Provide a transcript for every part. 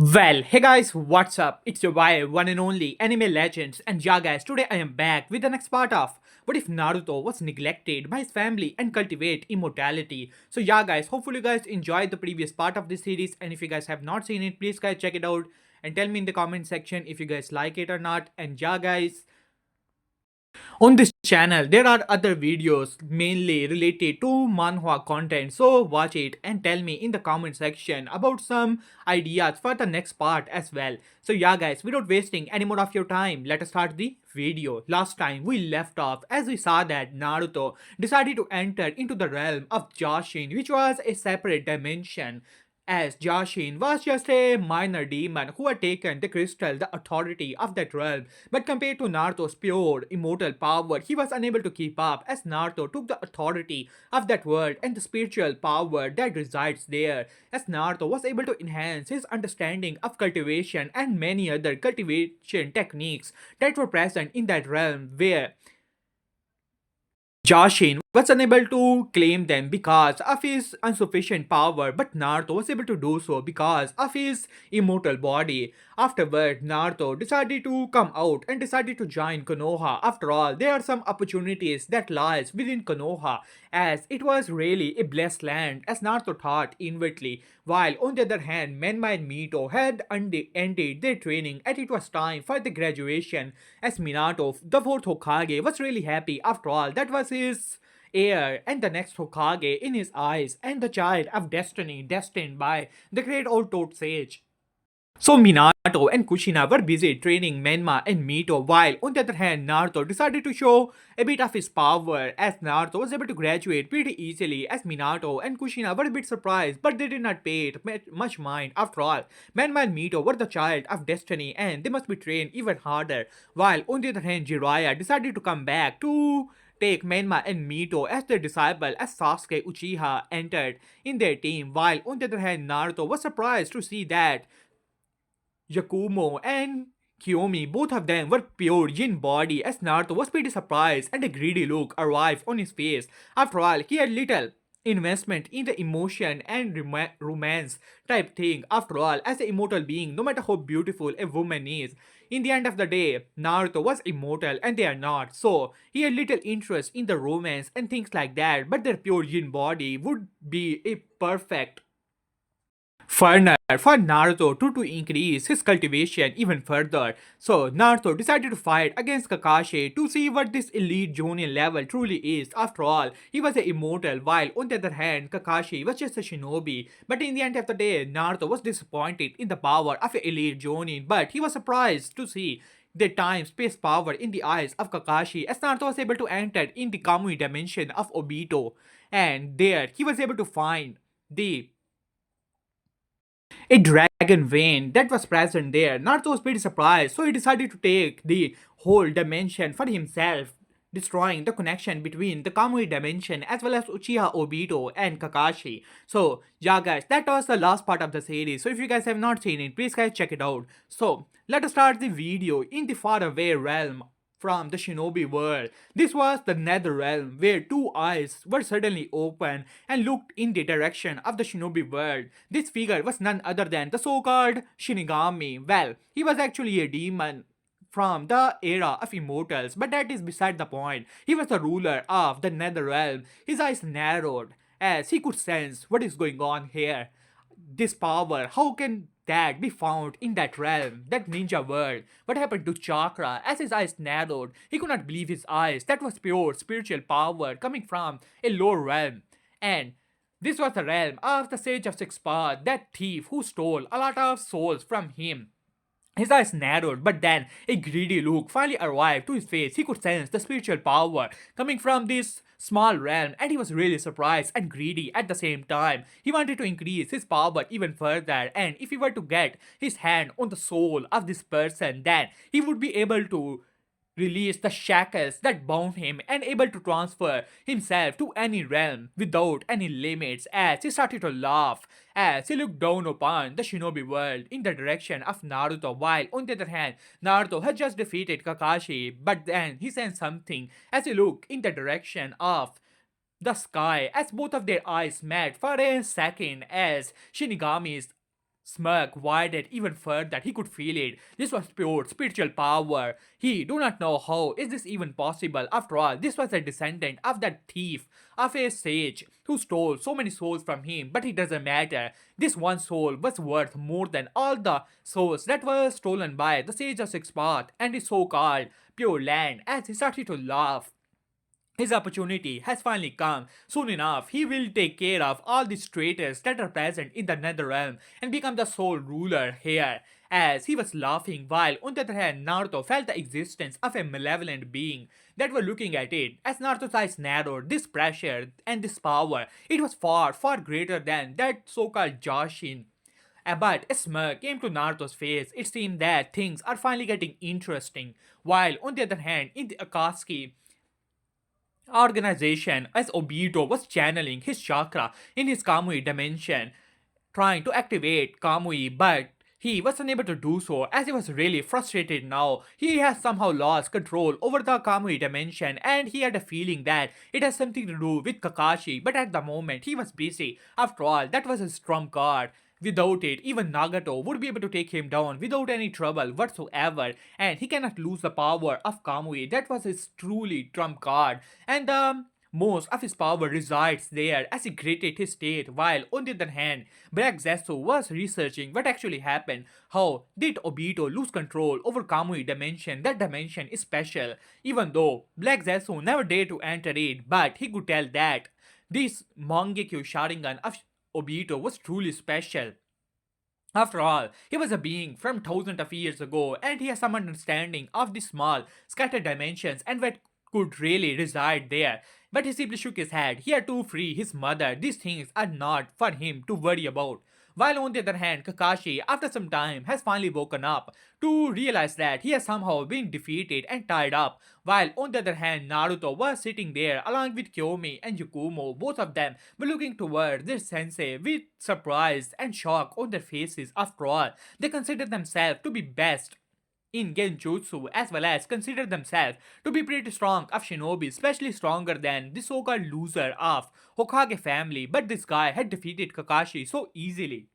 Well, hey guys, what's up? It's your boy, one and only Anime Legends, and yeah guys, today I am back with the next part of What If Naruto Was Neglected by His Family and Cultivate Immortality. So yeah guys, hopefully you guys enjoyed the previous part of this series, and if you guys have not seen it, please guys check it out and tell me in the comment section if you guys like it or not. And yeah guys, on this channel, there are other videos mainly related to manhwa content, so watch it and tell me in the comment section about some ideas for the next part as well. So yeah guys, without wasting any more of your time, let us start the video. Last time we left off as we saw that Naruto decided to enter into the realm of Jashin, which was a separate dimension, as Jashin was just a minor demon who had taken the crystal, the authority of that realm. But compared to Naruto's pure immortal power, he was unable to keep up as Naruto took the authority of that world and the spiritual power that resides there. As Naruto was able to enhance his understanding of cultivation and many other cultivation techniques that were present in that realm, where Jashin was unable to claim them because of his insufficient power, but Naruto was able to do so because of his immortal body. Afterward, Naruto decided to come out and decided to join Konoha. After all, there are some opportunities that lies within Konoha, as it was really a blessed land, as Naruto thought inwardly. While on the other hand, Menma and Mito had ended their training and it was time for the graduation, as Minato, the fourth Hokage, was really happy. After all, that was his heir and the next Hokage in his eyes, and the child of destiny destined by the great old Toad Sage. So Minato and Kushina were busy training Menma and Mito, while on the other hand Naruto decided to show a bit of his power, as Naruto was able to graduate pretty easily, as Minato and Kushina were a bit surprised, but they did not pay it much mind. After all, Menma and Mito were the child of destiny and they must be trained even harder, while on the other hand Jiraiya decided to come back to take Menma and Mito as their disciple, as Sasuke Uchiha entered in their team, while on the other hand Naruto was surprised to see that Yakumo and Kiyomi, both of them were pure yin body, as Naruto was pretty surprised and a greedy look arrived on his face. After all, he had little investment in the emotion and romance type thing. After all, as an immortal being, no matter how beautiful a woman is, in the end of the day, Naruto was immortal and they are not. So, he had little interest in the romance and things like that, but their pure yin body would be a perfect Further, for Naruto to increase his cultivation even further, so Naruto decided to fight against Kakashi to see what this elite Jonin level truly is. After all, he was an immortal, while on the other hand, Kakashi was just a shinobi. But in the end of the day, Naruto was disappointed in the power of an elite Jonin, but he was surprised to see the time-space power in the eyes of Kakashi, as Naruto was able to enter in the Kamui dimension of Obito, and there he was able to find the a dragon vein that was present there. Naruto was pretty surprised, so he decided to take the whole dimension for himself, destroying the connection between the Kamui dimension as well as Uchiha Obito and Kakashi. So, yeah guys, that was the last part of the series. So if you guys have not seen it, please guys check it out. So, let us start the video in the faraway realm from the shinobi world. This was the nether realm, where two eyes were suddenly open and looked in the direction of the shinobi world. This figure was none other than the so-called Shinigami. Well, he was actually a demon from the era of immortals, but that is beside the point. He was the ruler of the nether realm. His eyes narrowed as he could sense what is going on here. This power, how can that be found in that realm, that ninja world? What happened to Chakra? As his eyes narrowed, he could not believe his eyes. That was pure spiritual power coming from a lower realm. And this was the realm of the Sage of Six Paths, that thief who stole a lot of souls from him. His eyes narrowed, but then a greedy look finally arrived to his face. He could sense the spiritual power coming from this small realm, and he was really surprised and greedy at the same time. He wanted to increase his power even further, and if he were to get his hand on the soul of this person, then he would be able to release the shackles that bound him and able to transfer himself to any realm without any limits, as he started to laugh as he looked down upon the shinobi world in the direction of Naruto, while on the other hand Naruto had just defeated Kakashi, but then he sensed something as he looked in the direction of the sky, as both of their eyes met for a second, as Shinigami's smirk widened even further. He could feel it. This was pure spiritual power. He do not know how is this even possible. After all, this was a descendant of that thief, of a sage who stole so many souls from him. But it doesn't matter. This one soul was worth more than all the souls that were stolen by the sage of Six Path and his so-called pure land. As he started to laugh, his opportunity has finally come. Soon enough, he will take care of all these traitors that are present in the Netherrealm and become the sole ruler here. As he was laughing, while on the other hand, Naruto felt the existence of a malevolent being that were looking at it. As Naruto's eyes narrowed, this pressure and this power, it was far, far greater than that so-called Jashin. But a smirk came to Naruto's face. It seemed that things are finally getting interesting. While on the other hand, in the Akatsuki, organization as Obito was channeling his chakra in his Kamui dimension, trying to activate Kamui, but he was unable to do so as he was really frustrated now. He has somehow lost control over the Kamui dimension and he had a feeling that it has something to do with Kakashi, but at the moment he was busy. After all, that was his trump card. Without it, even Nagato would be able to take him down without any trouble whatsoever, and he cannot lose the power of Kamui. That was his truly trump card, and most of his power resides there as he created his state, while on the other hand, Black Zetsu was researching what actually happened. How did Obito lose control over Kamui dimension? That dimension is special, even though Black Zetsu never dared to enter it, but he could tell that this Mangekyo Sharingan of Obito was truly special. After all, he was a being from thousands of years ago, and he has some understanding of the small, scattered dimensions and what could really reside there. But he simply shook his head. He had to free his mother. These things are not for him to worry about. While on the other hand, Kakashi, after some time, has finally woken up to realize that he has somehow been defeated and tied up. While on the other hand, Naruto was sitting there along with Kyomi and Yakumo. Both of them were looking toward their sensei with surprise and shock on their faces. After all, they consider themselves to be best in Genjutsu as well as consider themselves to be pretty strong of shinobi, especially stronger than the so-called loser of Hokage family. But this guy had defeated Kakashi so easily.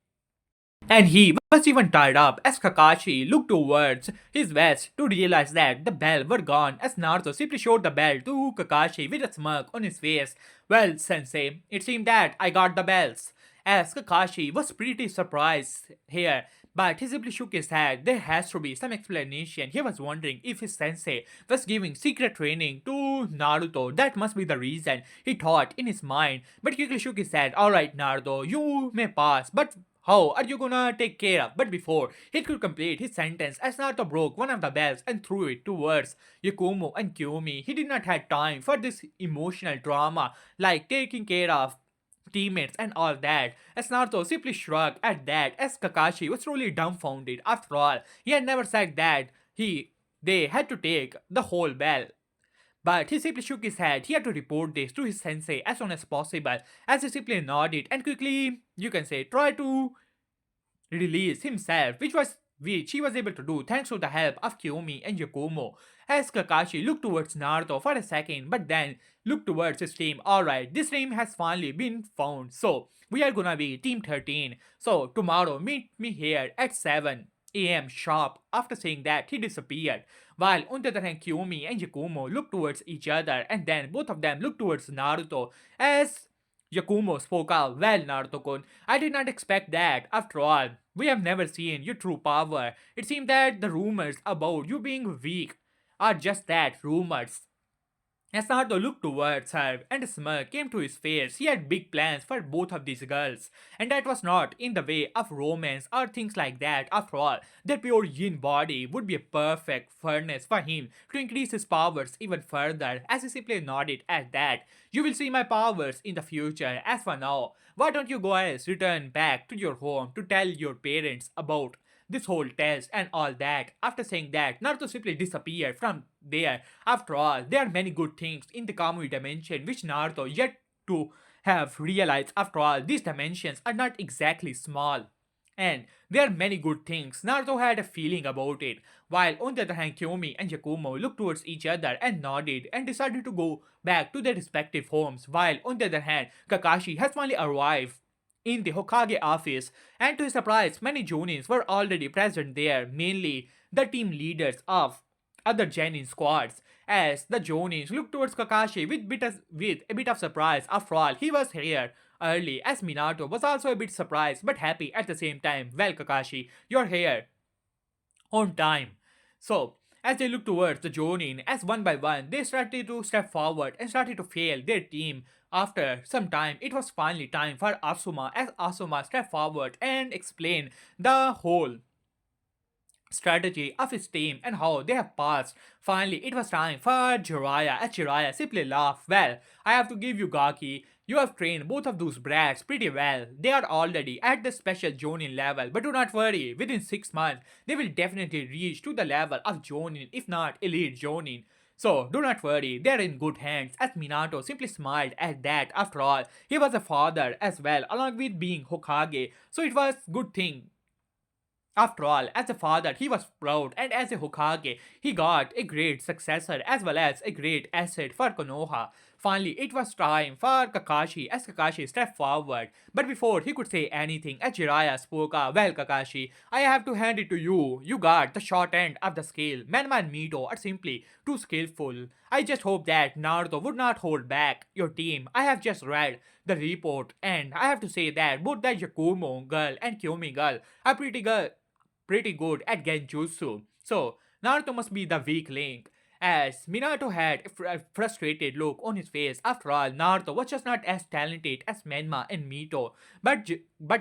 And he was even tied up as Kakashi looked towards his vest to realize that the bell were gone as Naruto simply showed the bell to Kakashi with a smirk on his face. Well, sensei, it seemed that I got the bells. As Kakashi was pretty surprised here, but he simply shook his head. There has to be some explanation. He was wondering if his sensei was giving secret training to Naruto. That must be the reason, he thought in his mind. But quickly shook his head. Alright, Naruto, you may pass, but how are you gonna take care of? But before he could complete his sentence, as Naruto broke one of the bells and threw it towards Yakumo and Kyumi, he did not have time for this emotional drama like taking care of teammates and all that. As Naruto simply shrugged at that, as Kakashi was truly dumbfounded. After all, he had never said that they had to take the whole bell. But he simply shook his head. He had to report this to his sensei as soon as possible, as he simply nodded and quickly, you can say, tried to release himself, which he was able to do thanks to the help of Kiyomi and Yakumo. As Kakashi looked towards Naruto for a second, but then looked towards his team. Alright, this team has finally been found. So we are gonna be Team 13. So tomorrow meet me here at 7 a.m. sharp. After saying that, he disappeared. While on the other hand, Kiyomi and Yakumo looked towards each other, and then both of them looked towards Naruto as Yakumo spoke out. Well, Naruto-kun, I did not expect that. After all, we have never seen your true power. It seems that the rumors about you being weak are just that, rumors. As Naruto looked towards her and a smirk came to his face, he had big plans for both of these girls. And that was not in the way of romance or things like that. After all, their pure yin body would be a perfect furnace for him to increase his powers even further. As he simply nodded at that, you will see my powers in the future. As for now, why don't you guys return back to your home to tell your parents about this whole test and all that. After saying that, Naruto simply disappeared from there. After all, there are many good things in the Kamui dimension which Naruto yet to have realized. After all, these dimensions are not exactly small. And there are many good things. Naruto had a feeling about it. While on the other hand, Kyomi and Yakumo looked towards each other and nodded and decided to go back to their respective homes. While on the other hand, Kakashi has finally arrived in the Hokage office, and to his surprise, many Jonins were already present there, mainly the team leaders of other Genin squads. As the Jonins looked towards Kakashi with a bit of surprise. After all, he was here early, as Minato was also a bit surprised but happy at the same time. Well, Kakashi, you're here on time. So, as they looked towards the Jonin, as one by one they started to step forward and started to fail their team. After some time, it was finally time for Asuma, as Asuma stepped forward and explained the whole strategy of his team and how they have passed. Finally, it was time for Jiraiya, as Jiraiya simply laughed. Well, I have to give you Gaki. You have trained both of those brats pretty well. They are already at the special Jonin level, but do not worry, within 6 months, they will definitely reach to the level of Jonin, if not Elite Jonin. So, do not worry, they are in good hands, as Minato simply smiled at that. After all, he was a father as well, along with being Hokage, so it was good thing. After all, as a father, he was proud, and as a Hokage, he got a great successor as well as a great asset for Konoha. Finally, it was time for Kakashi as Kakashi stepped forward. But before he could say anything, as Jiraiya spoke up, well, Kakashi, I have to hand it to you. You got the short end of the scale. Menma and Mito are simply too skillful. I just hope that Naruto would not hold back your team. I have just read the report, and I have to say that both the Yakumo girl and Kyomi girl are pretty good at genjutsu. So, Naruto must be the weak link. As Minato had a frustrated look on his face. After all, Naruto was just not as talented as Menma and Mito. But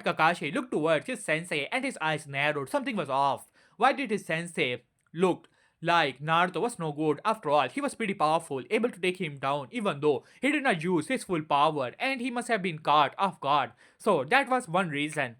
Kakashi looked towards his sensei and his eyes narrowed. Something was off. Why did his sensei look like Naruto was no good? After all, he was pretty powerful, able to take him down, even though he did not use his full power, and he must have been caught off guard. So that was one reason.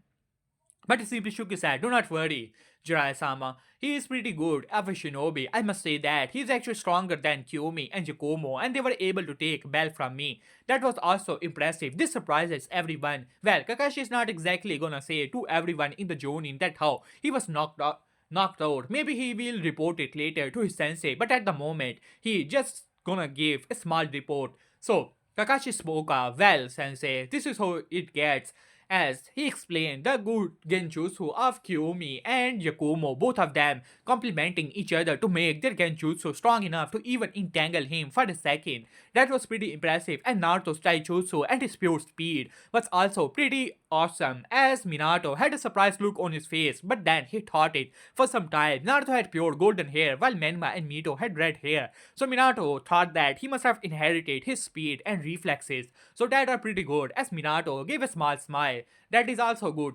But he simply shook his head. Do not worry, Jiraiya-sama. He is pretty good of a shinobi. I must say that. He is actually stronger than Kyumi and Jacomo, and they were able to take Bell from me. That was also impressive. This surprises everyone. Well, Kakashi is not exactly gonna say to everyone in the Jonin that how he was knocked out. Maybe he will report it later to his sensei, but at the moment, he just gonna give a small report. So, Kakashi spoke up, well, sensei, this is how it gets. As he explained the good genjutsu of Kiyomi and Yakumo, both of them complementing each other to make their genjutsu strong enough to even entangle him for a second. That was pretty impressive, and Naruto's taijutsu and his pure speed was also pretty awesome, as Minato had a surprised look on his face, but then he thought it. For some time, Naruto had pure golden hair while Menma and Mito had red hair, so Minato thought that he must have inherited his speed and reflexes, so that are pretty good, as Minato gave a small smile. That is also good.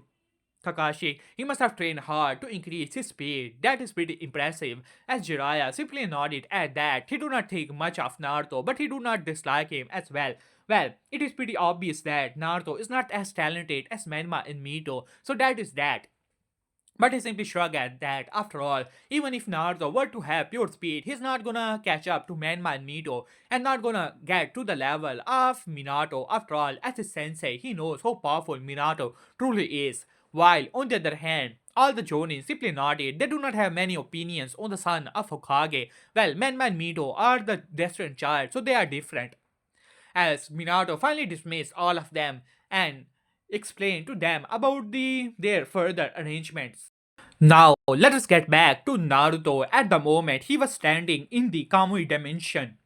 Kakashi, he must have trained hard to increase his speed. That is pretty impressive. As Jiraiya simply nodded at that, he do not think much of Naruto, but he do not dislike him as well. Well, it is pretty obvious that Naruto is not as talented as Menma and Mito, so that is that. But he simply shrugged at that. After all, even if Naruto were to have pure speed, he's not gonna catch up to Menma and Mito and not gonna get to the level of Minato. After all, as his sensei, he knows how powerful Minato truly is. While, on the other hand, all the Jonin simply nodded. They do not have many opinions on the son of Hokage. Well, Menma and Mito are the destined child, so they are different. As Minato finally dismissed all of them and explained to them about their further arrangements. Now, let us get back to Naruto. At the moment, he was standing in the Kamui dimension,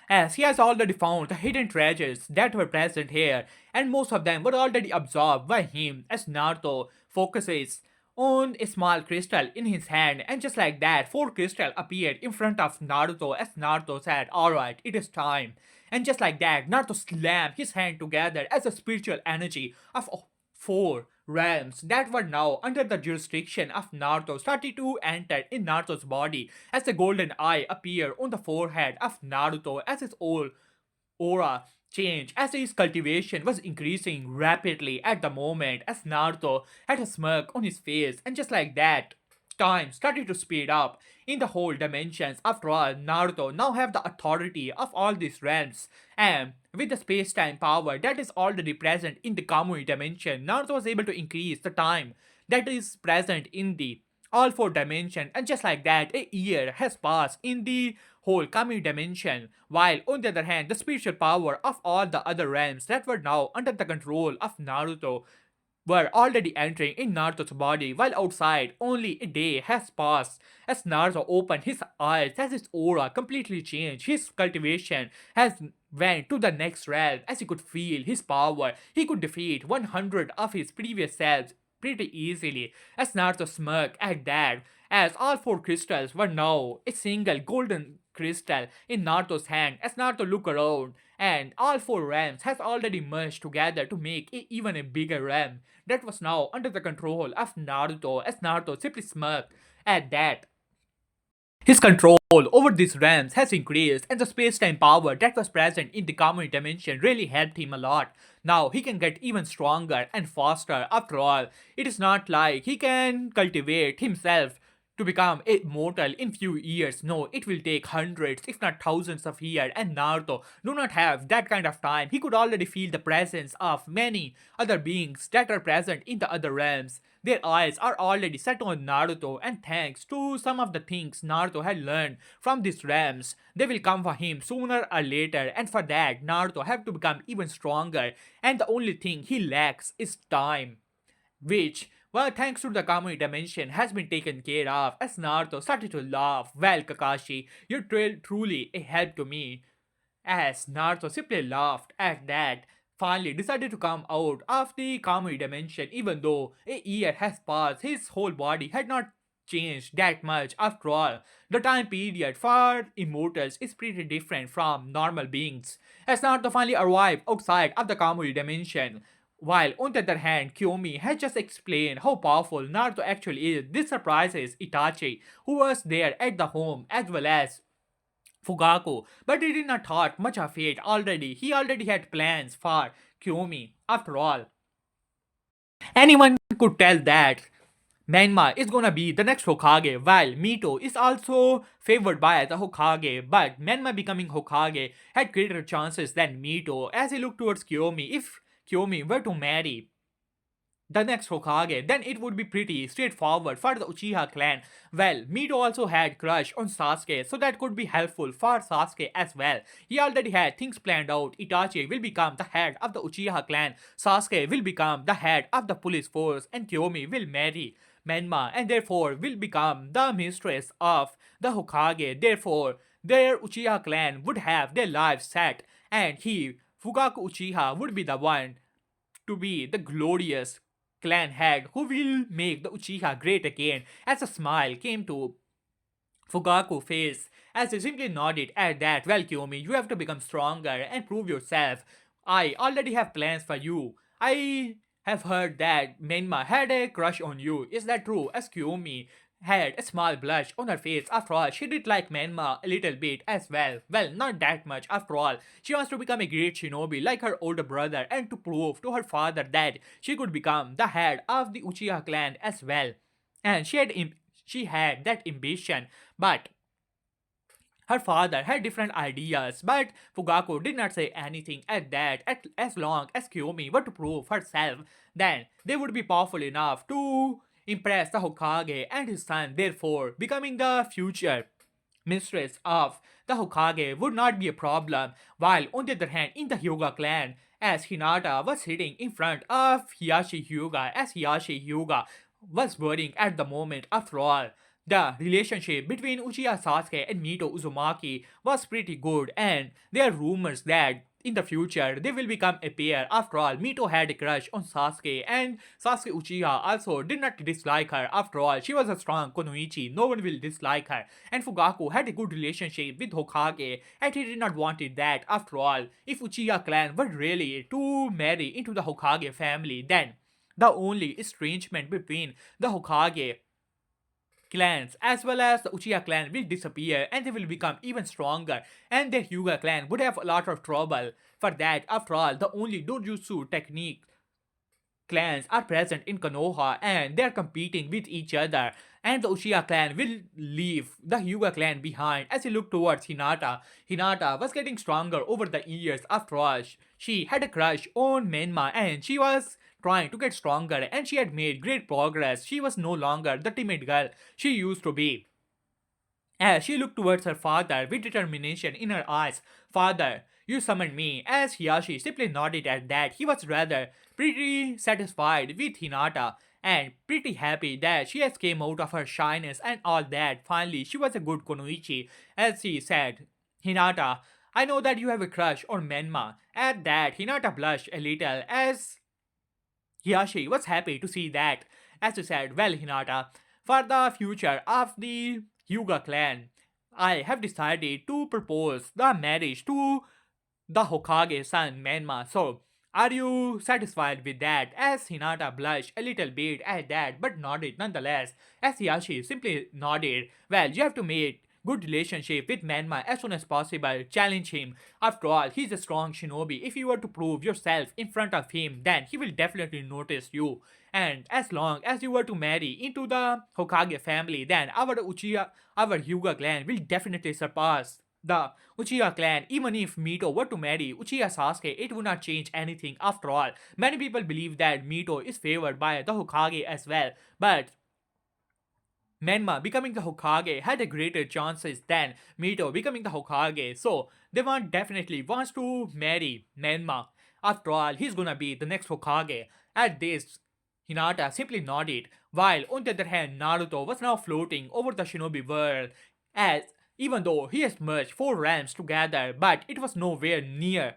as he has already found the hidden treasures that were present here, and most of them were already absorbed by him. As Naruto focuses on a small crystal in his hand, and just like that, four crystals appeared in front of Naruto as Naruto said, Alright, it is time. And just like that, Naruto slammed his hand together as a spiritual energy of four realms that were now under the jurisdiction of Naruto started to enter in Naruto's body, as the golden eye appeared on the forehead of Naruto as his old aura changed, as his cultivation was increasing rapidly at the moment, as Naruto had a smirk on his face, and just like that, time started to speed up in the whole dimensions. After all, Naruto now have the authority of all these realms, and with the space-time power that is already present in the Kamui dimension, Naruto was able to increase the time that is present in the all four dimensions, and just like that, a year has passed in the whole kami dimension, while on the other hand, the spiritual power of all the other realms that were now under the control of Naruto were already entering in Naruto's body, while outside only a day has passed. As Naruto opened his eyes, as his aura completely changed, his cultivation has went to the next realm as he could feel his power. He could defeat 100 of his previous selves pretty easily. As Naruto smirked at that, as all four crystals were now a single golden crystal in Naruto's hand, as Naruto looked around, and all four realms has already merged together to make even a bigger realm that was now under the control of Naruto, as Naruto simply smirked at that. His control over these realms has increased, and the space-time power that was present in the common dimension really helped him a lot. Now he can get even stronger and faster. After all, it is not like he can cultivate himself to become immortal in few years. No, it will take hundreds, if not thousands of years, and Naruto do not have that kind of time. He could already feel the presence of many other beings that are present in the other realms. Their eyes are already set on Naruto, and thanks to some of the things Naruto had learned from these realms, they will come for him sooner or later, and for that, Naruto have to become even stronger, and the only thing he lacks is time, which, well, thanks to the Kamui dimension, has been taken care of. As Naruto started to laugh, well, Kakashi, you're truly a help to me. As Naruto simply laughed at that, finally decided to come out of the Kamui dimension. Even though a year has passed, his whole body had not changed that much. After all, the time period for immortals is pretty different from normal beings. As Naruto finally arrived outside of the Kamui dimension, while on the other hand, Kyomi had just explained how powerful Naruto actually is, this surprises Itachi, who was there at the home, as well as Fugaku, but he did not thought much of it already. He already had plans for Kyomi. After all, anyone could tell that Menma is gonna be the next Hokage, while Mito is also favored by the Hokage, but Menma becoming Hokage had greater chances than Mito as he looked towards Kyomi. If Kyomi were to marry the next Hokage, then it would be pretty straightforward for the Uchiha clan. Well, Mito also had crush on Sasuke, so that could be helpful for Sasuke as well. He already had things planned out. Itachi will become the head of the Uchiha clan, Sasuke will become the head of the police force, and Kyomi will marry Menma and therefore will become the mistress of the Hokage. Therefore, their Uchiha clan would have their lives set, and he, Fugaku Uchiha, would be the one to be the glorious clan head who will make the Uchiha great again. As a smile came to Fugaku's face as he simply nodded at that. Well, Kyomi, you have to become stronger and prove yourself. I already have plans for you. I have heard that Menma had a crush on you. Is that true? As Kyomi had a small blush on her face. After all, she did like Menma a little bit as well. Well, not that much. After all, she wants to become a great shinobi like her older brother and to prove to her father that she could become the head of the Uchiha clan as well. And she had that ambition, but her father had different ideas, but Fugaku did not say anything at that. As long as Kiyomi were to prove herself, then they would be powerful enough to impress the Hokage and his son, therefore becoming the future mistress of the Hokage would not be a problem. While on the other hand, in the Hyuga clan, as Hinata was sitting in front of Hiyashi Hyuga, as Hiyashi Hyuga was worrying at the moment. After all, the relationship between Uchiha Sasuke and Mito Uzumaki was pretty good, and there are rumors that in the future they will become a pair. After all, Mito had a crush on Sasuke, and Sasuke Uchiha also did not dislike her. After all, she was a strong Kunoichi, no one will dislike her. And Fugaku had a good relationship with Hokage, and he did not want it that. After all, if Uchiha clan were really to marry into the Hokage family, then the only estrangement between the Hokage clans as well as the Uchiha clan will disappear and they will become even stronger, and the Hyuga clan would have a lot of trouble for that. After all, the only Dojutsu technique clans are present in Konoha and they are competing with each other, and the Uchiha clan will leave the Hyuga clan behind. As he looked towards Hinata, Hinata was getting stronger over the years. After all, she had a crush on Menma and she was trying to get stronger and she had made great progress. She was no longer the timid girl she used to be. as she looked towards her father with determination in her eyes. Father, you summoned me. As Hiyashi simply nodded at that, he was rather pretty satisfied with Hinata and pretty happy that she has came out of her shyness and all that. Finally, she was a good Konoichi, as she said. Hinata, I know that you have a crush on Menma. At that, Hinata blushed a little as Hiyashi was happy to see that. As he said, well, Hinata, for the future of the Hyuga clan, I have decided to propose the marriage to the Hokage's son, Menma. So, are you satisfied with that? As Hinata blushed a little bit at that, but nodded nonetheless. As Hiyashi simply nodded, well, you have to make good relationship with Menma as soon as possible. Challenge him. After all, he's a strong shinobi. If you were to prove yourself in front of him, then he will definitely notice you. And as long as you were to marry into the Hokage family, then our Hyuga clan will definitely surpass the Uchiha clan. Even if Mito were to marry Uchiha Sasuke, it would not change anything. After all, many people believe that Mito is favored by the Hokage as well, but Menma becoming the Hokage had a greater chances than Mito becoming the Hokage, so they want definitely wants to marry Menma. After all, he's gonna be the next Hokage. At this, Hinata simply nodded, while on the other hand, Naruto was now floating over the shinobi world, as even though he has merged four realms together, but it was nowhere near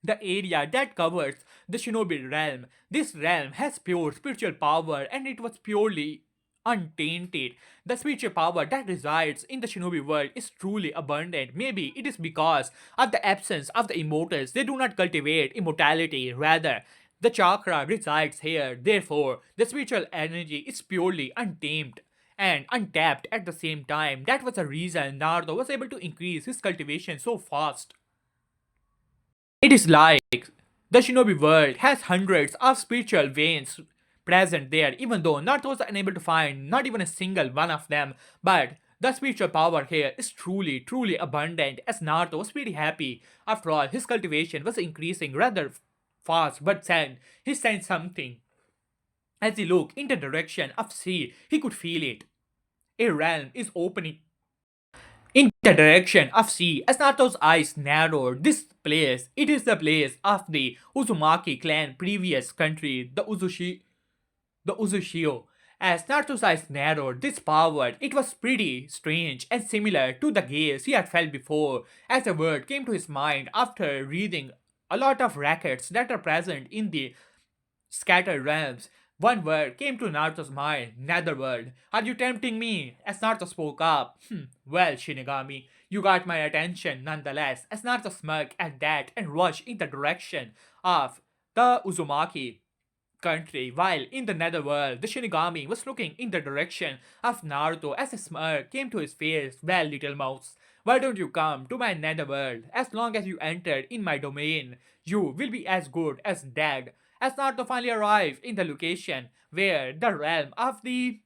the area that covers the shinobi realm. This realm has pure spiritual power and it was purely untainted. The spiritual power that resides in the shinobi world is truly abundant. Maybe it is because of the absence of the immortals. They do not cultivate immortality, rather, the chakra resides here. Therefore, the spiritual energy is purely untamed and untapped at the same time. That was the reason Naruto was able to increase his cultivation so fast. It is like the shinobi world has hundreds of spiritual veins present there, even though Naruto was unable to find not even a single one of them. But the spiritual power here is truly, truly abundant, as Naruto was pretty happy. After all, his cultivation was increasing rather fast, but then he sensed something. As he looked in the direction of sea, he could feel it. A realm is opening in the direction of sea. As Naruto's eyes narrowed, this place, it is the place of the Uzumaki clan previous country, the Uzushio. As Naruto's eyes narrowed, this power, it was pretty strange and similar to the gaze he had felt before, as a word came to his mind after reading a lot of records that are present in the scattered realms. One word came to Naruto's mind, Netherworld. Are you tempting me? As Naruto spoke up. Well, Shinigami, you got my attention nonetheless. As Naruto smirked at that and rushed in the direction of the Uzumaki country, while in the netherworld, the Shinigami was looking in the direction of Naruto as a smirk came to his face. Well, little mouse, why don't you come to my netherworld? As long as you enter in my domain, you will be as good as dead. As Naruto finally arrived in the location where the realm of the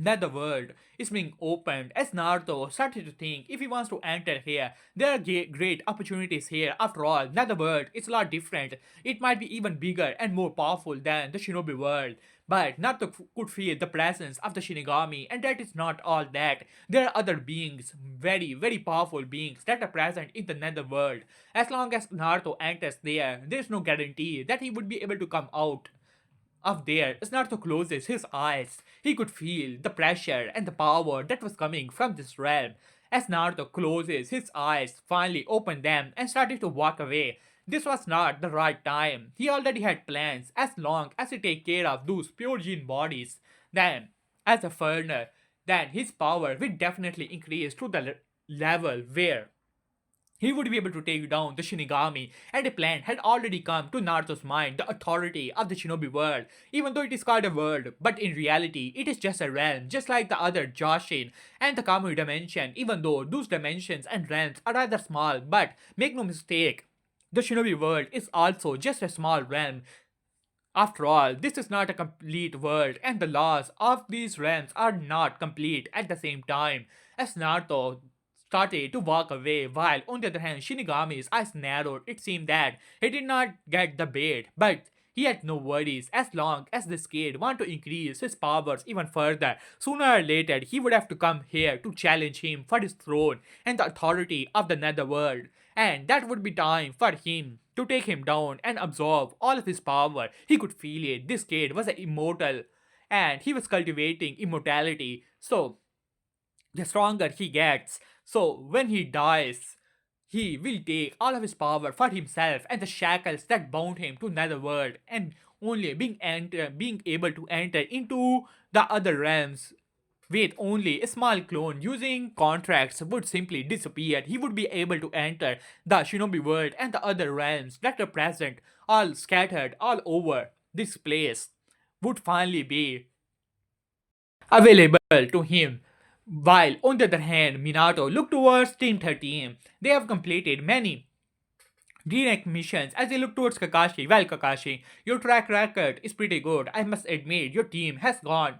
Netherworld is being opened, as Naruto started to think if he wants to enter here, there are great opportunities here. After all, Netherworld is a lot different. It might be even bigger and more powerful than the Shinobi world. But Naruto could feel the presence of the Shinigami, and that is not all that. There are other beings, very, very powerful beings that are present in the Netherworld. As long as Naruto enters there, there is no guarantee that he would be able to come out of there. As Naruto closes his eyes, he could feel the pressure and the power that was coming from this realm. As Naruto closes his eyes, finally opened them and started to walk away. This was not the right time. He already had plans. As long as he take care of those pure gene bodies, then as a foreigner, then his power will definitely increase to the level where he would be able to take down the Shinigami, and a plan had already come to Naruto's mind, the authority of the shinobi world. Even though it is called a world, but in reality, it is just a realm, just like the other Joshin and the Kamui dimension, even though those dimensions and realms are rather small, but make no mistake, the shinobi world is also just a small realm. After all, this is not a complete world, and the laws of these realms are not complete at the same time. As Naruto started to walk away, while on the other hand, Shinigami's eyes narrowed, it seemed that he did not get the bait, but He had no worries as long as this kid wanted to increase his powers even further. Sooner or later, he would have to come here to challenge him for his throne and the authority of the netherworld. And that would be time for him to take him down and absorb all of his power. He could feel it. This kid was an immortal and he was cultivating immortality. So the stronger he gets. So when he dies, he will take all of his power for himself and the shackles that bound him to netherworld and only being able to enter into the other realms with only a small clone using contracts would simply disappear. He would be able to enter the shinobi world and the other realms that are present, all scattered all over this place, would finally be available to him. While on the other hand, Minato looked towards Team 13. They have completed many direct missions as they look towards Kakashi. Well, Kakashi, your track record is pretty good. I must admit, your team has gone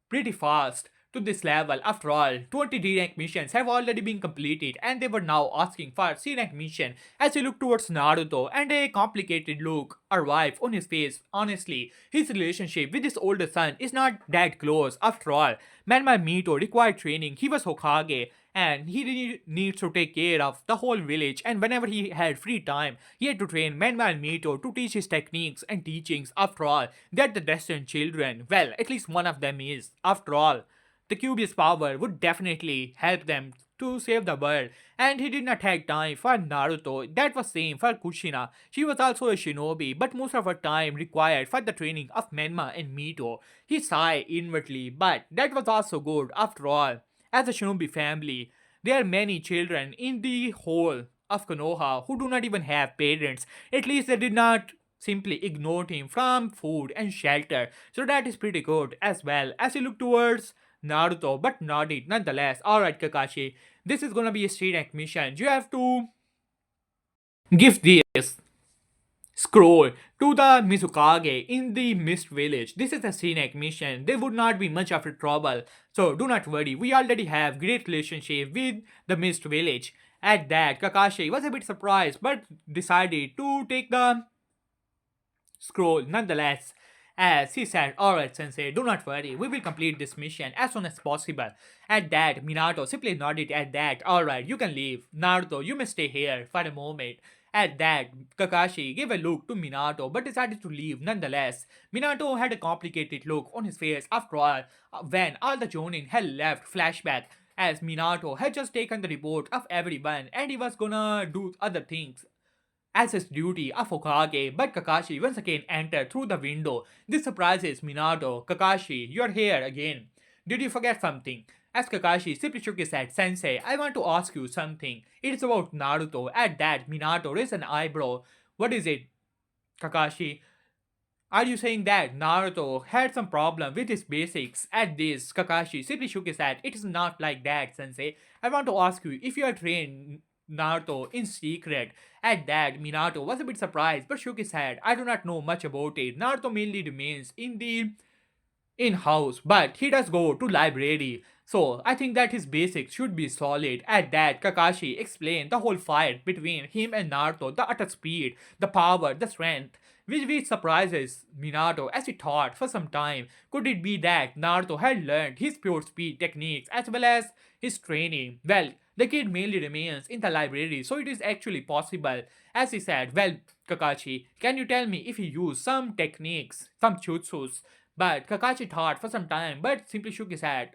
pretty fast to this level. After all, 20 D-rank missions have already been completed and they were now asking for C-rank mission as he looked towards Naruto and a complicated look arrived on his face. Honestly, his relationship with his older son is not that close. After all, Manma Mito required training. He was Hokage and he really needs to take care of the whole village, and whenever he had free time he had to train Manma and Mito to teach his techniques and teachings. After all, they're the destined children. Well, at least one of them is. After all, the Cubius power would definitely help them to save the world, and he did not have time for Naruto. That was same for Kushina. She was also a shinobi, but most of her time required for the training of Menma and Mito. He sighed inwardly, but that was also good. After all, as a shinobi family, there are many children in the whole of Konoha who do not even have parents. At least they did not simply ignore him from food and shelter. So that is pretty good as well. As you look towards Naruto, but nodded nonetheless. Alright, Kakashi, this is gonna be a straight mission. You have to give this scroll to the Mizukage in the Mist Village. This is a scenic mission. There would not be much of a trouble. So do not worry. We already have great relationship with the Mist Village. At that, Kakashi was a bit surprised but decided to take the scroll nonetheless. As he said, alright sensei, do not worry, we will complete this mission as soon as possible. At that, Minato simply nodded at that, alright, you can leave. Naruto, you may stay here for a moment. At that, Kakashi gave a look to Minato but decided to leave nonetheless. Minato had a complicated look on his face after all when all the Jonin had left flashback as Minato had just taken the report of everyone and he was gonna do other things as his duty of Hokage, but Kakashi once again entered through the window. This surprises Minato. Kakashi, you're here again. Did you forget something? As Kakashi simply shook his head, Sensei, I want to ask you something. It is about Naruto. At that, Minato raised an eyebrow. What is it, Kakashi? Are you saying that Naruto had some problem with his basics? At this, Kakashi simply shook his head. It is not like that, Sensei. I want to ask you if you are trained Naruto in secret. At that, Minato was a bit surprised but shook his head. I do not know much about it. Naruto mainly remains in the in-house, but he does go to library. So I think that his basics should be solid. At that, Kakashi explained the whole fight between him and Naruto, the utter speed, the power, the strength, which surprises Minato as he thought for some time. Could it be that Naruto had learned his pure speed techniques as well as his training? Well, the kid mainly remains in the library, so it is actually possible. As he said, well, Kakashi, can you tell me if he used some techniques, some jutsus? But Kakashi thought for some time, but simply shook his head.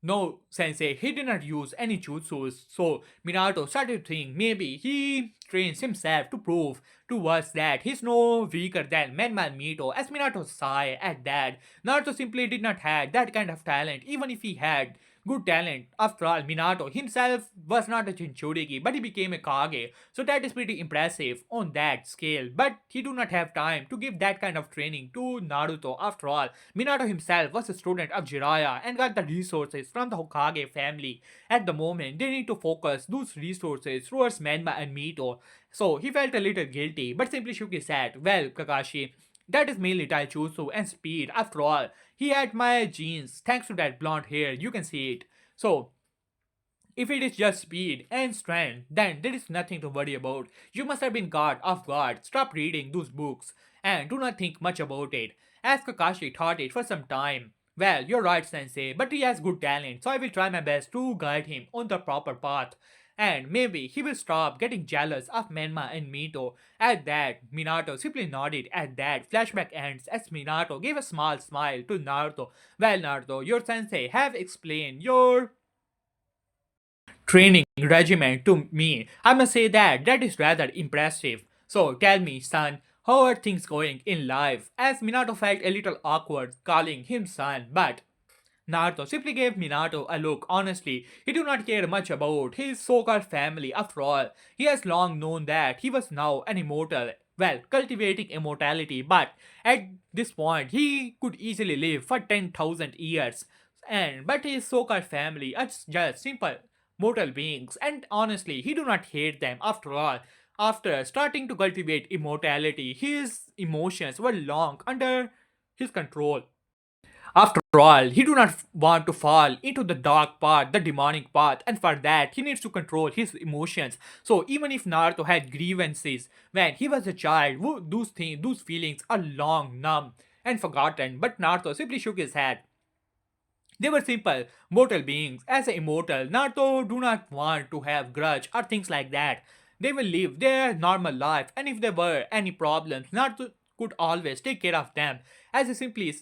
No, sensei, he did not use any jutsus, so Minato started to think maybe he trains himself to prove to us that he's no weaker than Menman Mito. As Minato sighed at that, Naruto simply did not have that kind of talent, even if he had good talent. After all, Minato himself was not a Jinchuriki, but he became a Kage, so that is pretty impressive on that scale. But he do not have time to give that kind of training to Naruto. After all, Minato himself was a student of Jiraiya and got the resources from the Hokage family. At the moment, they need to focus those resources towards Menma and Mito. So he felt a little guilty, but simply shook his head. Well, Kakashi, that is mainly Taijutsu and speed. After all, he had my genes. Thanks to that blonde hair, you can see it. So If it is just speed and strength, then there is nothing to worry about. You must have been caught off guard. Stop reading those books and do not think much about it. As Kakashi thought it for some time. Well, you're right, Sensei, but he has good talent, so I will try my best to guide him on the proper path. And maybe he will stop getting jealous of Menma and Mito. At that, Minato simply nodded. At that, flashback ends as Minato gave a small smile to Naruto. Well, Naruto, your sensei have explained your training regimen to me. I must say that is rather impressive. So tell me, son, how are things going in life? As Minato felt a little awkward calling him son, but Naruto simply gave Minato a look. Honestly, he do not care much about his so-called family. After all, he has long known that he was now an immortal. Well, cultivating immortality, but at this point, he could easily live for 10,000 years. But his so-called family are just simple mortal beings, and honestly, he do not hate them. After all, after starting to cultivate immortality, his emotions were long under his control. After all, he do not want to fall into the dark path, the demonic path, and for that he needs to control his emotions. So even if Naruto had grievances when he was a child, those feelings are long numb and forgotten. But Naruto simply shook his head. They were simple, mortal beings. As an immortal, Naruto do not want to have grudge or things like that. They will live their normal life, and if there were any problems, Naruto could always take care of them. As he simply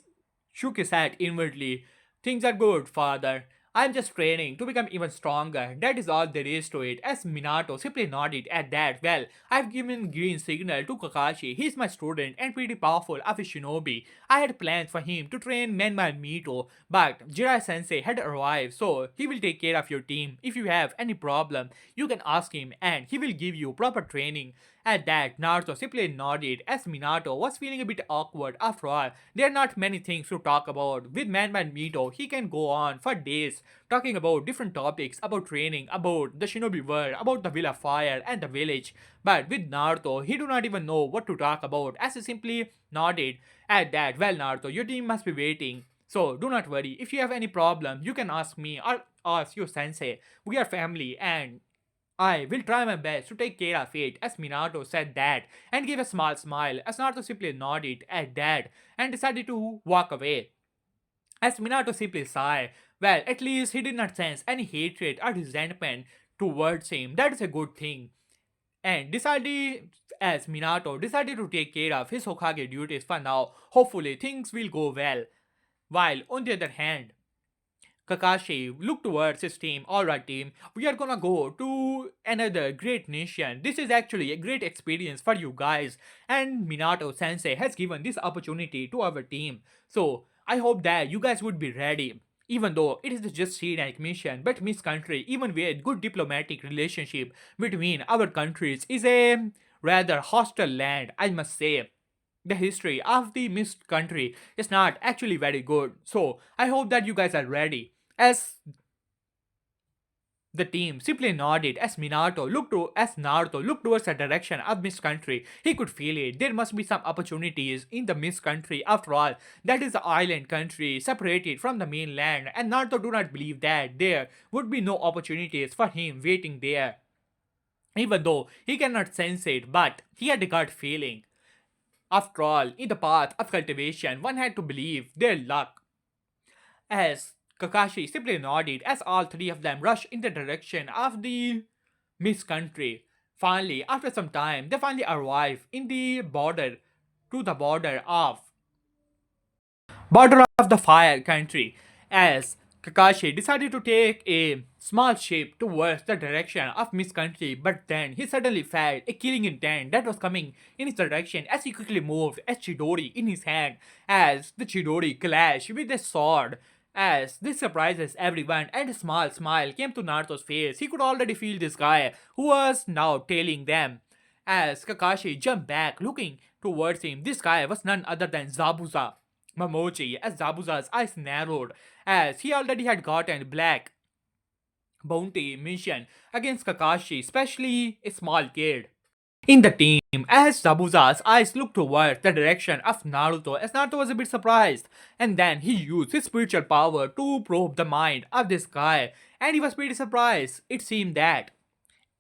shook his head inwardly. Things are good, father. I'm just training to become even stronger. That is all there is to it. As Minato simply nodded at that, well, I've given green signal to Kakashi. He's my student and pretty powerful of a shinobi. I had plans for him to train Menma and Mito, but Jiraiya Sensei had arrived, so he will take care of your team. If you have any problem, you can ask him and he will give you proper training. At that, Naruto simply nodded as Minato was feeling a bit awkward. After all, there are not many things to talk about. With Man Mito, he can go on for days talking about different topics, about training, about the shinobi world, about the Villa Fire and the village. But with Naruto, he do not even know what to talk about as he simply nodded at that. Well, Naruto, your team must be waiting. So do not worry. If you have any problem, you can ask me or ask your sensei. We are family and I will try my best to take care of it, as Minato said that, and gave a small smile, as Naruto simply nodded at that and decided to walk away. As Minato simply sighed, well, at least he did not sense any hatred or resentment towards him. That is a good thing. And decided, as Minato decided to take care of his Hokage duties for now, hopefully things will go well. While on the other hand, Kakashi look towards his team. Alright, team, we are gonna go to another great nation. This is actually a great experience for you guys. And Minato sensei has given this opportunity to our team. So I hope that you guys would be ready. Even though it is just scenic mission, but Miss Country, even with good diplomatic relationship between our countries, is a rather hostile land, I must say. The history of the missed country is not actually very good. So I hope that you guys are ready. As the team simply nodded as Naruto looked towards the direction of Mist Country. He could feel it. There must be some opportunities in the Mist Country. After all, that is the island country separated from the mainland, and Naruto do not believe that there would be no opportunities for him waiting there. Even though he cannot sense it, but he had a gut feeling. After all, in the path of cultivation, one had to believe their luck. As Kakashi simply nodded as all three of them rushed in the direction of the Miss Country. Finally, after some time, they finally arrive in the border to the border of the fire country as Kakashi decided to take a small ship towards the direction of Miss Country, but then he suddenly felt a killing intent that was coming in his direction as he quickly moved a Chidori in his hand as the Chidori clashed with a sword. As this surprises everyone and a small smile came to Naruto's face, he could already feel this guy who was now tailing them. As Kakashi jumped back looking towards him, this guy was none other than Zabuza. Momochi, as Zabuza's eyes narrowed, as he already had gotten black bounty mission against Kakashi, especially a small kid. in the team as Zabuza's eyes looked towards the direction of Naruto as Naruto was a bit surprised. And then he used his spiritual power to probe the mind of this guy and he was pretty surprised. It seemed that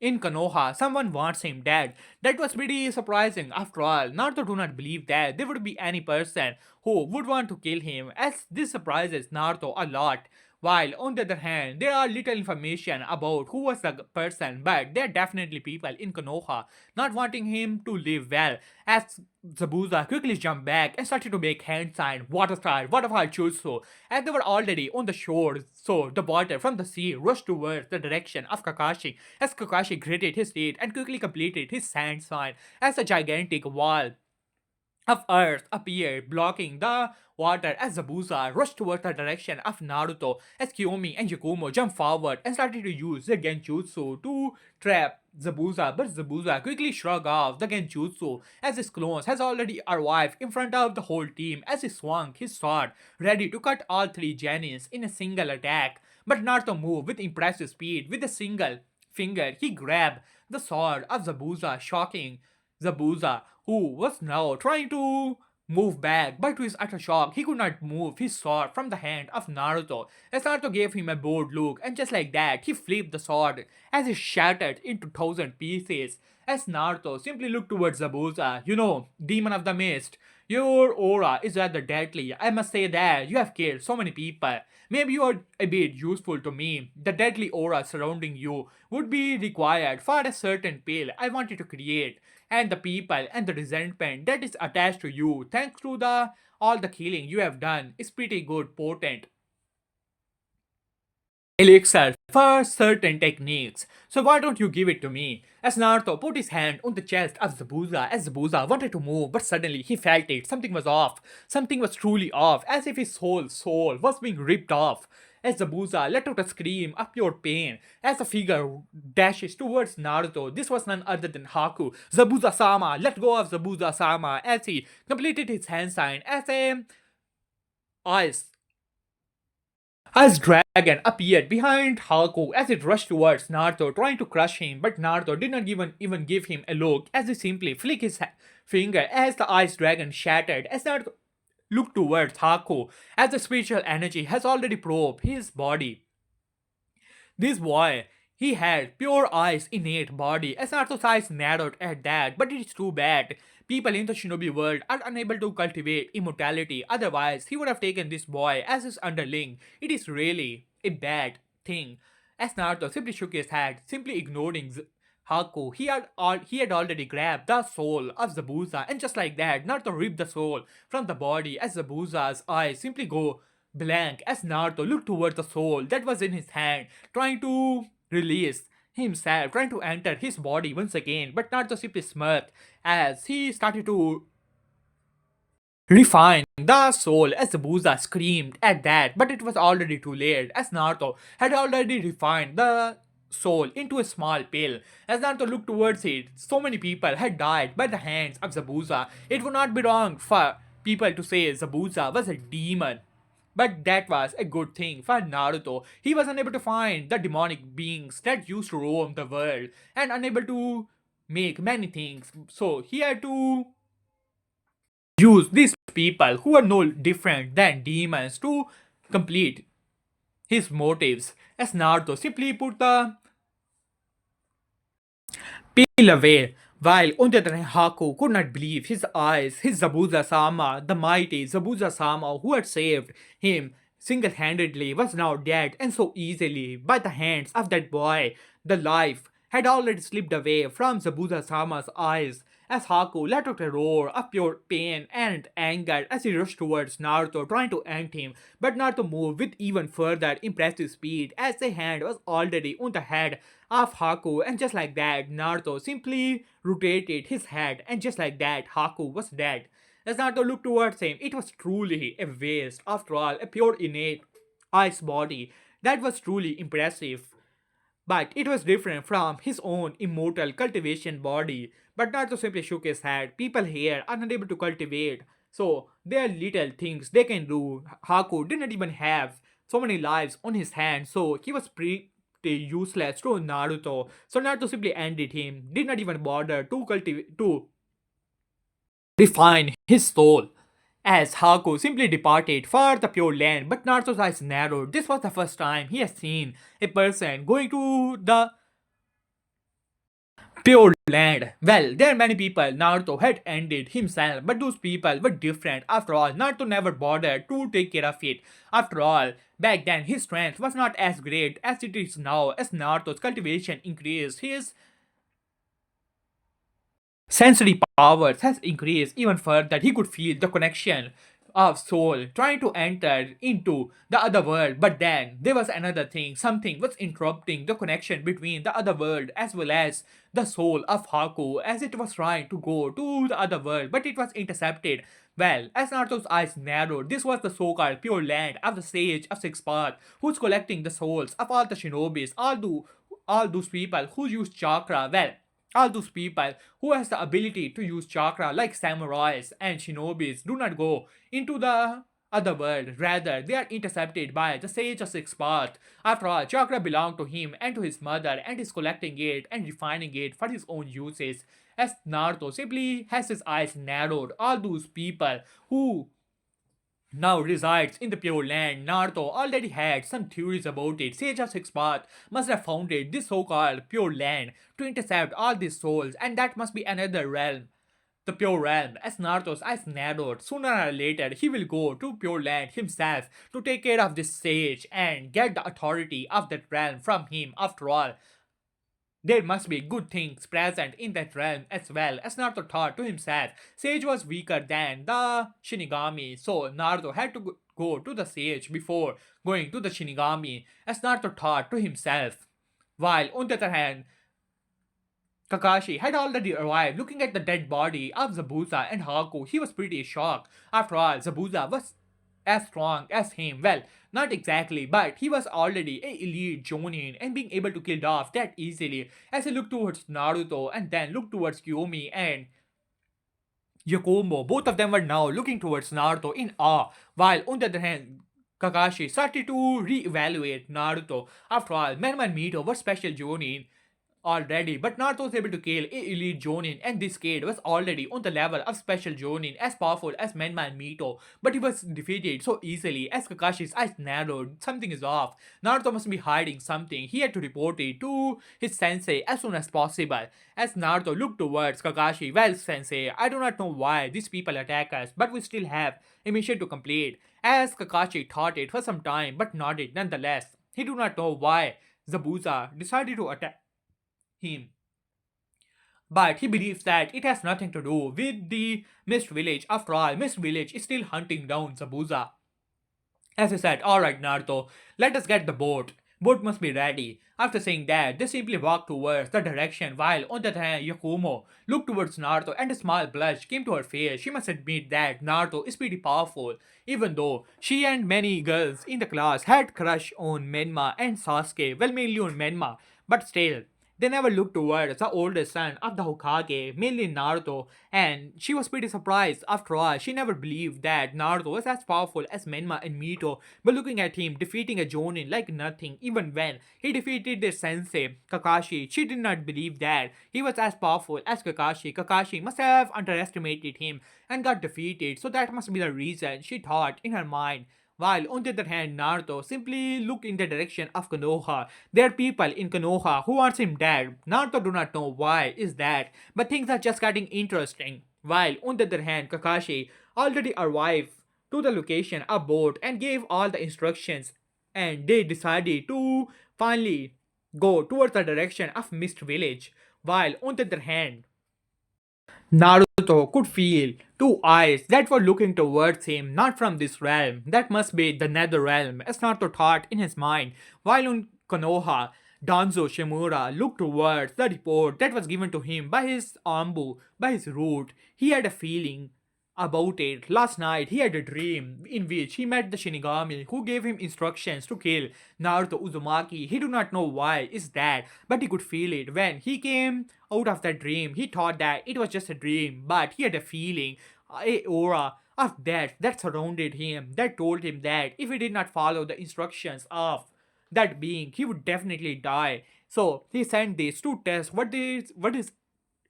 in Konoha, someone wants him dead. That was pretty surprising. After all, Naruto do not believe that there would be any person who would want to kill him, as this surprises Naruto a lot. While on the other hand, there are little information about who was the person, but there are definitely people in Konoha not wanting him to live well. As Zabuza quickly jumped back and started to make hand sign, water style, waterfall jutsu, and they were already on the shore, so the water from the sea rushed towards the direction of Kakashi as Kakashi gritted his teeth and quickly completed his sand sign as a gigantic wall of earth appeared, blocking the water as Zabuza rushed towards the direction of Naruto as Kiyomi and Yakumo jumped forward and started to use the genjutsu to trap Zabuza, but Zabuza quickly shrugged off the genjutsu as his clones has already arrived in front of the whole team as he swung his sword, ready to cut all three Genins in a single attack. But Naruto moved with impressive speed. With a single finger, he grabbed the sword of Zabuza, shocking Zabuza, who was now trying to move back, but to his utter shock, he could not move his sword from the hand of Naruto. As Naruto gave him a bored look, and just like that, he flipped the sword as it shattered into thousand pieces. As Naruto simply looked towards Zabuza, demon of the mist, your aura is rather deadly. I must say that you have killed so many people. Maybe you are a bit useful to me. The deadly aura surrounding you would be required for a certain pill I wanted to create, and the people and the resentment that is attached to you thanks to the all the killing you have done is pretty good potent elixir for certain techniques. So why don't you give it to me? As Naruto put his hand on the chest of Zabuza as Zabuza wanted to move, but suddenly he felt it. Something was off. Something was truly off, as if his whole soul was being ripped off. As Zabuza let out a scream of pure pain, as the figure dashes towards Naruto, this was none other than Haku. Zabuza-sama, let go of Zabuza-sama, as he completed his hand sign as a ice as Dragon appeared behind Haku as it rushed towards Naruto, trying to crush him, but Naruto did not even give him a look as he simply flicked his finger as the Ice Dragon shattered as Naruto looked towards Haku as the spiritual energy has already probed his body. This boy, he had pure ice innate body, as Naruto's eyes narrowed at that, but it is too bad. People in the shinobi world are unable to cultivate immortality, otherwise he would have taken this boy as his underling. It is really a bad thing. As Naruto simply shook his head, simply ignoring Haku, he had already grabbed the soul of Zabuza, and just like that, Naruto ripped the soul from the body as Zabuza's eyes simply go blank as Naruto looked towards the soul that was in his hand, trying to release himself, trying to enter his body once again. But Naruto simply smirked as he started to refine the soul as Zabuza screamed at that, but it was already too late as Naruto had already refined the soul into a small pill. As Naruto looked towards it, so many people had died by the hands of Zabuza. It would not be wrong for people to say Zabuza was a demon. But that was a good thing for Naruto. He was unable to find the demonic beings that used to roam the world and unable to make many things. So he had to use these people who are no different than demons to complete his motives. As Naruto simply put the peel away. While on the other hand, Haku could not believe his eyes, his Zabuza-sama, the mighty Zabuza-sama who had saved him single-handedly, was now dead and so easily by the hands of that boy. The life had already slipped away from Zabuza-sama's eyes as Haku let out a roar of pure pain and anger as he rushed towards Naruto trying to end him. But Naruto moved with even further impressive speed as the hand was already on the head of Haku, and just like that, Naruto simply rotated his head, and just like that, Haku was dead. As Naruto looked towards him, it was truly a waste. After all, a pure innate ice body. That was truly impressive. But it was different from his own immortal cultivation body. But Naruto simply shook his head. People here are unable to cultivate. So there are little things they can do. Haku didn't even have so many lives on his hands. So he was useless to Naruto. So Naruto simply ended him, did not even bother to cultivate to refine his soul. As Haku simply departed for the Pure Land, but Naruto's eyes narrowed. This was the first time he had seen a person going to the Pure Land. Well, there are many people Naruto had ended himself, but those people were different. After all, Naruto never bothered to take care of it. After all, back then his strength was not as great as it is now. As Naruto's cultivation increased, his sensory powers has increased even further. He could feel the connection of soul trying to enter into the other world. But then there was another thing. Something was interrupting the connection between the other world as well as the soul of Haku as it was trying to go to the other world, but it was intercepted. Well, as Naruto's eyes narrowed, this was the so-called pure land of the sage of six paths, who's collecting the souls of all the shinobis, all those people who use chakra. Well, all those people who has the ability to use chakra like samurais and shinobis do not go into the other world. Rather, they are intercepted by the sage of six paths. After all, chakra belonged to him and to his mother and is collecting it and refining it for his own uses. As Naruto simply has his eyes narrowed, all those people who now resides in the Pure Land. Naruto already had some theories about it. Sage of Six Path must have founded this so-called Pure Land to intercept all these souls, and that must be another realm. The Pure Realm. As Naruto's eyes narrowed, sooner or later he will go to Pure Land himself to take care of this sage and get the authority of that realm from him. After all, there must be good things present in that realm as well. As Naruto thought to himself, Sage was weaker than the Shinigami, so Naruto had to go to the Sage before going to the Shinigami, as Naruto thought to himself. While on the other hand, Kakashi had already arrived. Looking at the dead body of Zabuza and Haku, he was pretty shocked. After all, Zabuza was as strong as him. Well, not exactly, but he was already a elite Jonin and being able to kill off that easily. As he looked towards Naruto and then looked towards Kiyomi and Yakumo, both of them were now looking towards Naruto in awe, while on the other hand, Kakashi started to re-evaluate Naruto. After all, Menma and Mito were special Jonin already, but Naruto was able to kill a elite Jonin, and this kid was already on the level of special Jonin, as powerful as Menma and Mito, but he was defeated so easily. As Kakashi's eyes narrowed, something is off. Naruto must be hiding something. He had to report it to his sensei as soon as possible. As Naruto looked towards Kakashi, well, sensei, I do not know why these people attack us, but we still have a mission to complete. As Kakashi thought it for some time, but nodded nonetheless. He do not know why Zabuza decided to attack him. But he believes that it has nothing to do with the Mist Village. After all, Mist Village is still hunting down Zabuza. As he said, alright Naruto, let us get the boat. Boat must be ready. After saying that, they simply walked towards the direction while on the other hand Yakumo looked towards Naruto and a small blush came to her face. She must admit that Naruto is pretty powerful, even though she and many girls in the class had crush on Menma and Sasuke, well mainly on Menma, but still, they never looked towards the oldest son of the Hokage, mainly Naruto, and she was pretty surprised. After all, she never believed that Naruto was as powerful as Menma and Mito, but looking at him defeating a Jonin like nothing, even when he defeated their sensei, Kakashi, she did not believe that he was as powerful as Kakashi. Kakashi must have underestimated him and got defeated, so that must be the reason, she thought in her mind. While on the other hand, Naruto simply looked in the direction of Konoha. There are people in Konoha who wants him dead. Naruto do not know why is that, but things are just getting interesting. While on the other hand, Kakashi already arrived to the location aboard and gave all the instructions, and they decided to finally go towards the direction of Mist Village. While on the other hand, Naruto could feel two eyes that were looking towards him, not from this realm. That must be the nether realm, as Naruto thought in his mind. While on Konoha, Danzo Shimura looked towards the report that was given to him by his Ambu, by his root. He had a feeling about it. Last night, he had a dream in which he met the Shinigami who gave him instructions to kill Naruto Uzumaki. He do not know why is that, but he could feel it. When he came out of that dream, he thought that it was just a dream, but he had a feeling, a aura of death that surrounded him, that told him that if he did not follow the instructions of that being, he would definitely die. So he sent this to test what is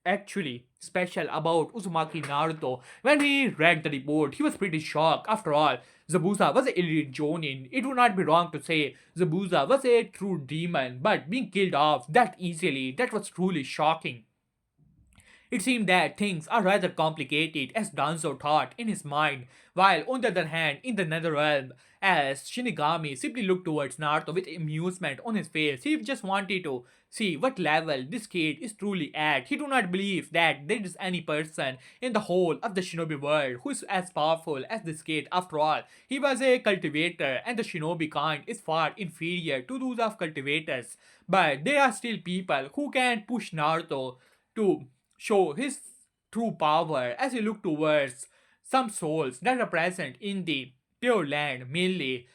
actually special about Uzumaki Naruto. When he read the report, he was pretty shocked. After all, Zabuza was an elite Jonin. It would not be wrong to say Zabuza was a true demon, but being killed off that easily, that was truly shocking. It seemed that things are rather complicated, as Danzo thought in his mind, while on the other hand, in the Netherrealm, as Shinigami simply looked towards Naruto with amusement on his face. He just wanted to see what level this kid is truly at. He do not believe that there is any person in the whole of the shinobi world who is as powerful as this kid. After all, he was a cultivator, and the shinobi kind is far inferior to those of cultivators. But there are still people who can push Naruto to show his true power as he looked towards some souls that are present in the Pure Land, mainly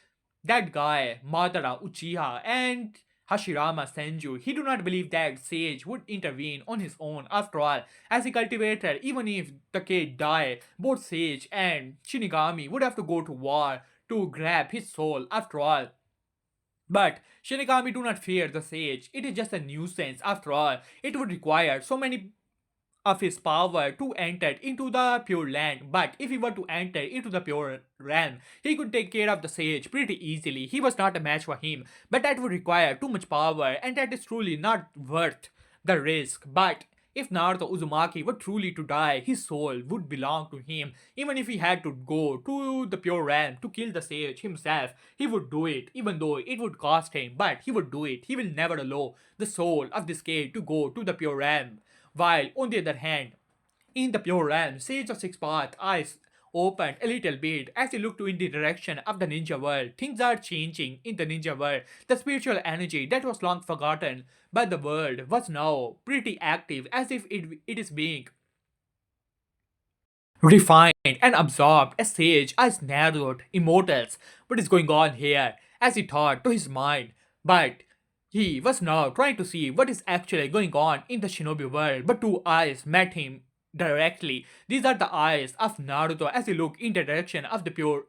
that guy Madara Uchiha and Hashirama Senju. He do not believe that Sage would intervene on his own. After all, as a cultivator, even if the kid die, both Sage and Shinigami would have to go to war to grab his soul. After all, but Shinigami do not fear the sage. It is just a nuisance. After all, it would require so many of his power to enter into the pure land. But if he were to enter into the pure realm, he could take care of the sage pretty easily. He was not a match for him, but that would require too much power, and that is truly not worth the risk. But if Naruto Uzumaki were truly to die, his soul would belong to him. Even if he had to go to the pure realm to kill the sage himself, he would do it, even though it would cost him. But he would do it. He will never allow the soul of this kid to go to the pure realm. While on the other hand, in the pure realm, Sage of Six Paths eyes opened a little bit as he looked in the direction of the ninja world. Things are changing in the ninja world. The spiritual energy that was long forgotten by the world was now pretty active, as if it is being refined and absorbed as Sage as narrowed immortals. What is going on here? As he thought to his mind. But he was now trying to see what is actually going on in the shinobi world. But two eyes met him directly. These are the eyes of Naruto as he looked in the direction of the pure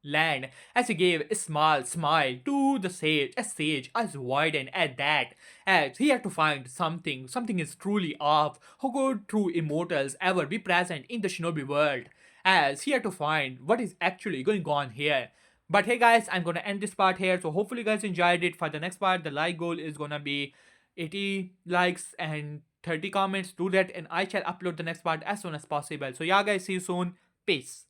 land as he gave a small smile to the sage. A sage eyes widened at that, as he had to find something. Something is truly off. How could true immortals ever be present in the shinobi world? As he had to find what is actually going on here. But hey guys, I'm gonna end this part here. So hopefully you guys enjoyed it. For the next part, the like goal is gonna be 80 likes and 30 comments. Do that and I shall upload the next part as soon as possible. So yeah guys, see you soon. Peace.